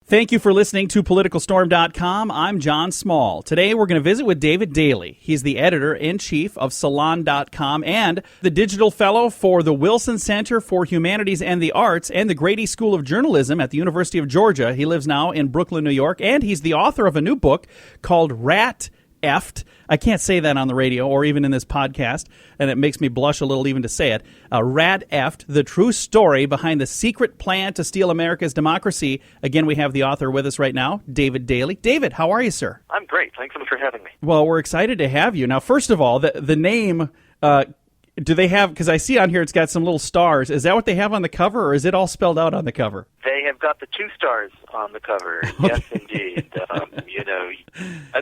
Thank you for listening to PoliticalStorm.com. I'm John Small. Today we're going to visit with David Daley. He's the editor-in-chief of Salon.com and the digital fellow for the Wilson Center for Humanities and the Arts and the Grady School of Journalism at the University of Georgia. He lives now in Brooklyn, New York, and he's the author of a new book called RATF. I can't say that on the radio or even in this podcast, and it makes me blush a little even to say it. RATF, the true story behind the secret plan to steal America's democracy. Again, we have the author with us right now, David Daley. David, how are you, sir? I'm great. Thanks so much for having me. Well, we're excited to have you. Now, first of all, the name, do they have, because I see on here it's got some little stars. Is that what they have on the cover, or is it all spelled out on the cover? They have got the 2 stars on the cover. Okay. Yes, indeed.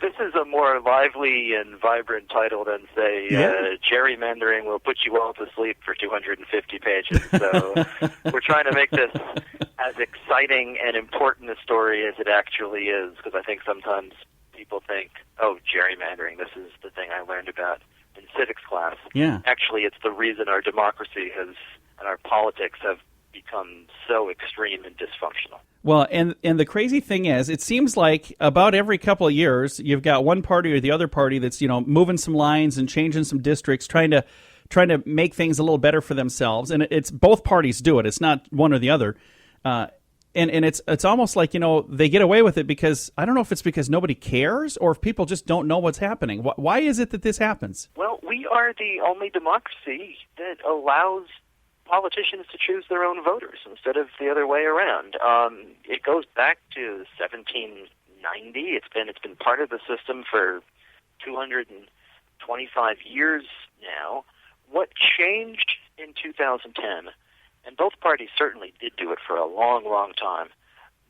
This is a more lively and vibrant title than, say, gerrymandering will put you all to sleep for 250 pages. So we're trying to make this as exciting and important a story as it actually is, because I think sometimes people think, oh, gerrymandering, this is the thing I learned about in civics class. Yeah. Actually, it's the reason our democracy and our politics have become so extreme and dysfunctional. Well, and the crazy thing is, it seems like about every couple of years, you've got one party or the other party that's, moving some lines and changing some districts, trying to make things a little better for themselves. And it's both parties do it. It's not one or the other. And it's almost like, they get away with it because, I don't know if it's because nobody cares or if people just don't know what's happening. Why is it that this happens? Well, we are the only democracy that allows politicians to choose their own voters instead of the other way around. It goes back to 1790. It's been part of the system for 225 years now. What changed in 2010, and both parties certainly did do it for a long, long time,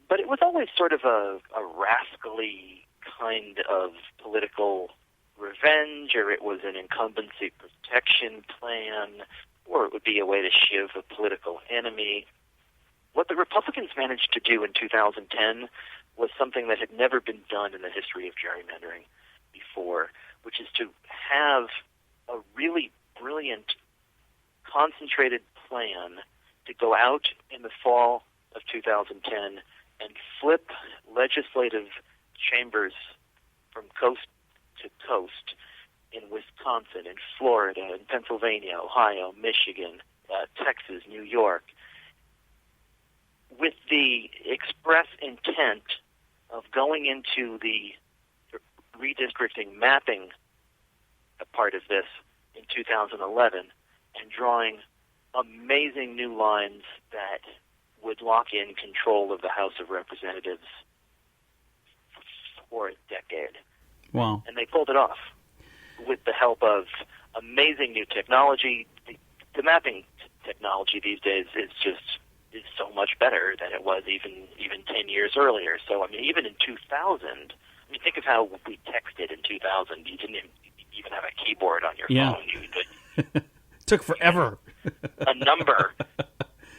but it was always sort of a rascally kind of political revenge, or it was an incumbency protection plan, or it would be a way to shiv a political enemy. What the Republicans managed to do in 2010 was something that had never been done in the history of gerrymandering before, which is to have a really brilliant, concentrated plan to go out in the fall of 2010 and flip legislative chambers from coast to coast in Wisconsin, in Florida, in Pennsylvania, Ohio, Michigan, Texas, New York, with the express intent of going into the redistricting mapping part of this in 2011 and drawing amazing new lines that would lock in control of the House of Representatives for a decade. Wow. And they pulled it off with the help of amazing new technology. The mapping technology these days is so much better than it was even 10 years earlier. So, even in 2000, think of how we texted in 2000. You didn't even have a keyboard on your phone. You could took forever. a number,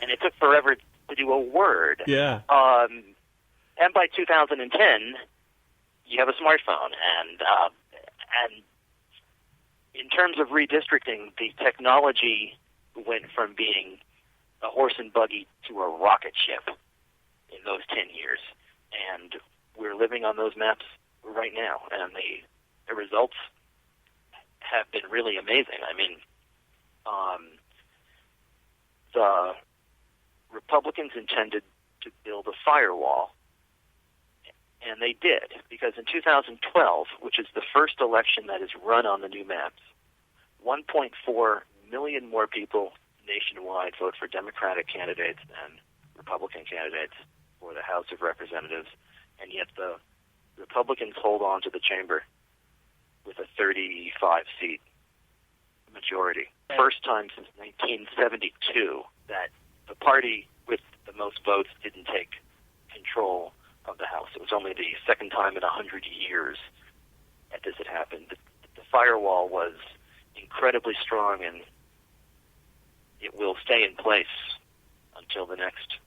and it took forever to do a word. Yeah. And by 2010, you have a smartphone, and in terms of redistricting, the technology went from being a horse and buggy to a rocket ship in those 10 years. And we're living on those maps right now. And the results have been really amazing. The Republicans intended to build a firewall, and they did, because in 2012, which is the first election that is run on the new maps, 1.4 million more people nationwide vote for Democratic candidates than Republican candidates for the House of Representatives, and yet the Republicans hold on to the chamber with a 35-seat majority. First time since 1972 that the party with the most votes didn't take control of the House. It was only the second time in 100 years that this had happened. The firewall was incredibly strong, and it will stay in place until the next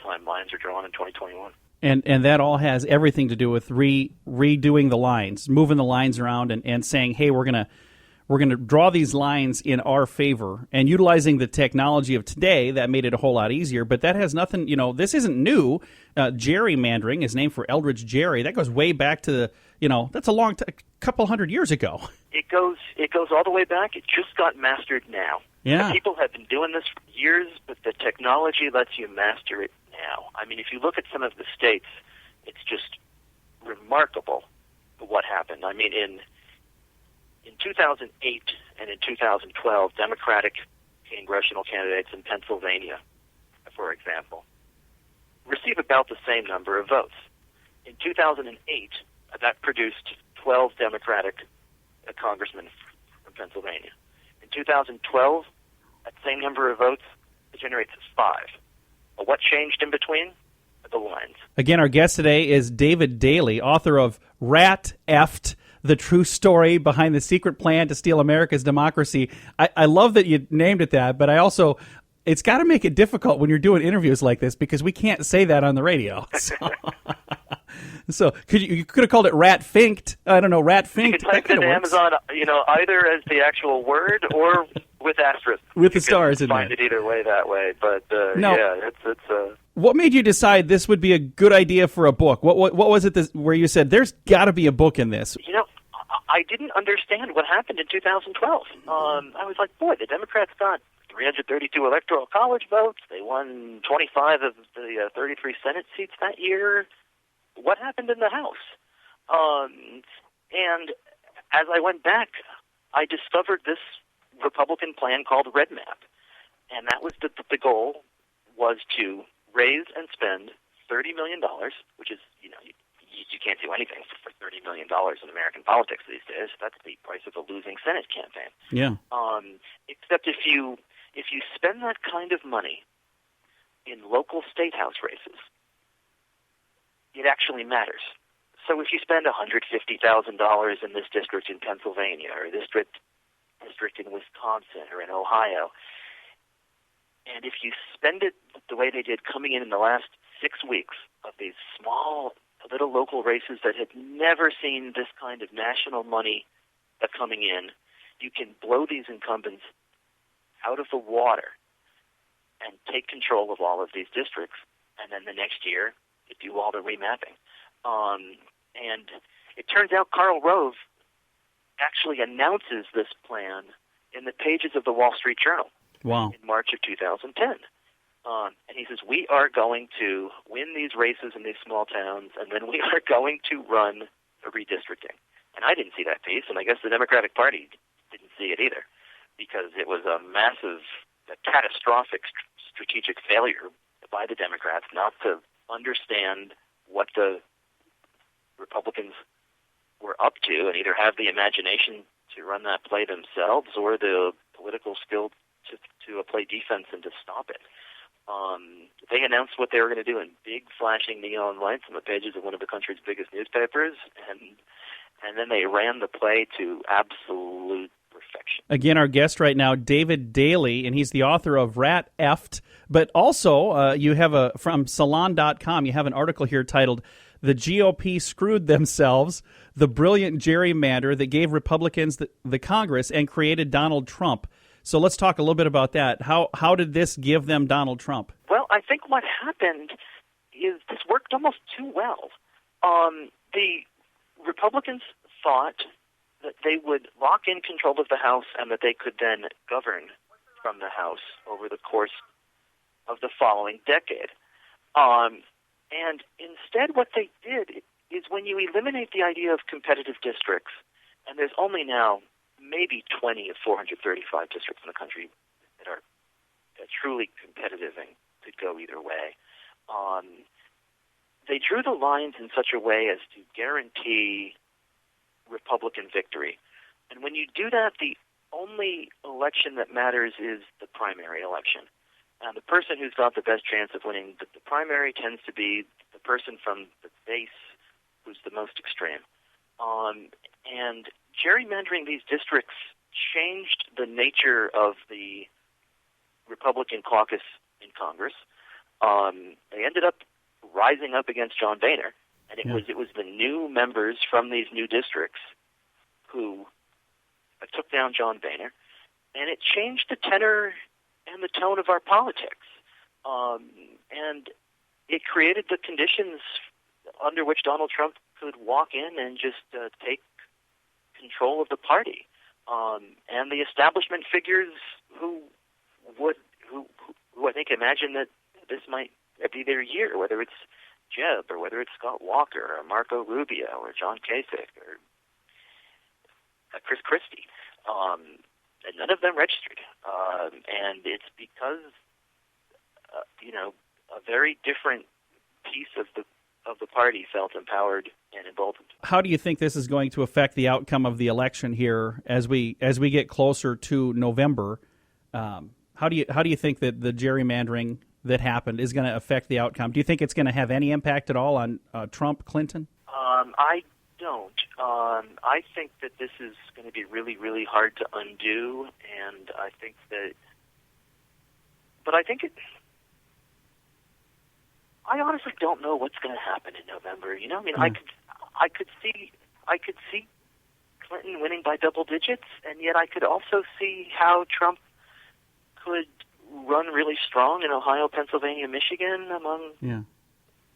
time lines are drawn in 2021. And that all has everything to do with redoing the lines, moving the lines around, and saying, hey, we're we're going to draw these lines in our favor, and utilizing the technology of today, that made it a whole lot easier. But that has nothing, this isn't new. Gerrymandering is named for Eldridge Gerry. That goes way back to that's a long couple hundred years ago. It goes all the way back. It just got mastered now. Yeah. People have been doing this for years, but the technology lets you master it now. I mean, if you look at some of the states, it's just remarkable what happened. I mean, in 2008 and in 2012, Democratic congressional candidates in Pennsylvania, for example, receive about the same number of votes. In 2008, that produced 12 Democratic congressmen from Pennsylvania. In 2012, that same number of votes generates 5. Well, what changed in between? The lines. Again, our guest today is David Daley, author of RATF, The True Story Behind the Secret Plan to Steal America's Democracy. I love that you named it that, but it's got to make it difficult when you're doing interviews like this because we can't say that on the radio. So you could have called it Rat-Finked. I don't know, Rat-Finked. You can type it in Amazon, either as the actual word or with asterisks. With the stars in there. Find it either way that way, but it's What made you decide this would be a good idea for a book? What was it where you said there's got to be a book in this? I didn't understand what happened in 2012. I was like, boy, the Democrats got 332 electoral college votes. They won 25 of the 33 Senate seats that year. What happened in the House? And as I went back, I discovered this Republican plan called REDMAP. And that was the goal was to raise and spend $30 million, which is, you can't do anything for $30 million in American politics these days. That's the price of a losing Senate campaign. Yeah. Except if you spend that kind of money in local state house races, it actually matters. So if you spend $150,000 in this district in Pennsylvania or this district in Wisconsin or in Ohio, and if you spend it the way they did coming in the last 6 weeks of these small little local races that had never seen this kind of national money coming in, you can blow these incumbents out of the water and take control of all of these districts, and then the next year you do all the remapping. And it turns out Karl Rove actually announces this plan in the pages of the Wall Street Journal. Wow. In March of 2010. And he says, we are going to win these races in these small towns, and then we are going to run a redistricting. And I didn't see that piece, and I guess the Democratic Party didn't see it either, because it was a massive, catastrophic strategic failure by the Democrats not to understand what the Republicans were up to and either have the imagination to run that play themselves or the political skill to play defense and to stop it. They announced what they were going to do in big flashing neon lights on the pages of one of the country's biggest newspapers, and then they ran the play to absolute perfection. Again, our guest right now, David Daley, and he's the author of RATF, but also you have from Salon.com, you have an article here titled "The GOP Screwed Themselves, the Brilliant Gerrymander That Gave Republicans the Congress and Created Donald Trump." So let's talk a little bit about that. How did this give them Donald Trump? Well, I think what happened is this worked almost too well. The Republicans thought that they would lock in control of the House and that they could then govern from the House over the course of the following decade. And instead what they did is when you eliminate the idea of competitive districts, and there's only now maybe 20 of 435 districts in the country that are truly competitive and could go either way. They drew the lines in such a way as to guarantee Republican victory. And when you do that, the only election that matters is the primary election. And the person who's got the best chance of winning the primary tends to be the person from the base who's the most extreme. And gerrymandering these districts changed the nature of the Republican caucus in Congress. They ended up rising up against John Boehner, and it was the new members from these new districts who took down John Boehner, and it changed the tenor and the tone of our politics. And it created the conditions under which Donald Trump could walk in and just take control of the party. And the establishment figures who I think imagine that this might be their year, whether it's Jeb or whether it's Scott Walker or Marco Rubio or John Kasich or Chris Christie. And none of them registered. And it's because, a very different piece of the party felt empowered and emboldened. How do you think this is going to affect the outcome of the election here as we get closer to November? How do you think that the gerrymandering that happened is going to affect the outcome? Do you think it's going to have any impact at all on Trump, Clinton? I don't. I think that this is going to be really, really hard to undo, and I think that. But I think it. I honestly don't know what's going to happen in November. I could see Clinton winning by double digits, and yet I could also see how Trump could run really strong in Ohio, Pennsylvania, Michigan among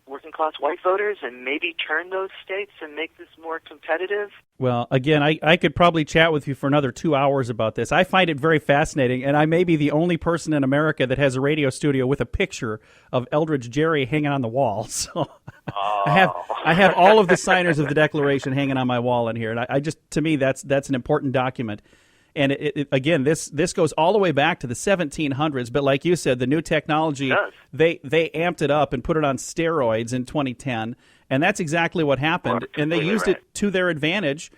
working-class white voters and maybe turn those states and make this more competitive. Well, again, I could probably chat with you for another 2 hours about this. I find it very fascinating, and I may be the only person in America that has a radio studio with a picture of Eldridge Gerry hanging on the wall. So I have all of the signers of the Declaration hanging on my wall in here, and I just, to me, that's an important document. And again, this goes all the way back to the 1700s. But like you said, the new technology, they amped it up and put it on steroids in 2010. And that's exactly what happened. And they used it to their advantage,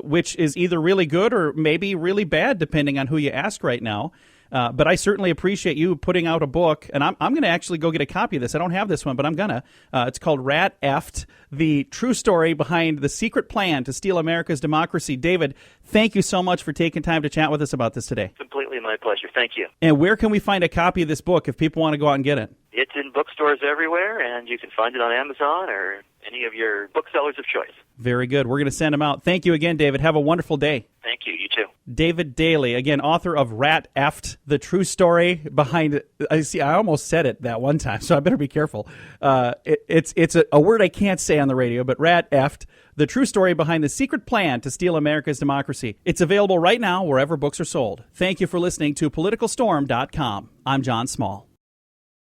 which is either really good or maybe really bad, depending on who you ask right now. But I certainly appreciate you putting out a book, and I'm going to actually go get a copy of this. I don't have this one, but I'm going to. It's called RATF, the true story behind the secret plan to steal America's democracy. David, thank you so much for taking time to chat with us about this today. Completely my pleasure. Thank you. And where can we find a copy of this book if people want to go out and get it? It's in bookstores everywhere, and you can find it on Amazon or any of your booksellers of choice. Very good. We're going to send them out. Thank you again, David. Have a wonderful day. Thank you. You too. David Daley, again, author of RATF, the true story behind. I almost said it that one time, so I better be careful. It's a word I can't say on the radio, but RATF, the true story behind the secret plan to steal America's democracy. It's available right now wherever books are sold. Thank you for listening to PoliticalStorm.com. I'm John Small.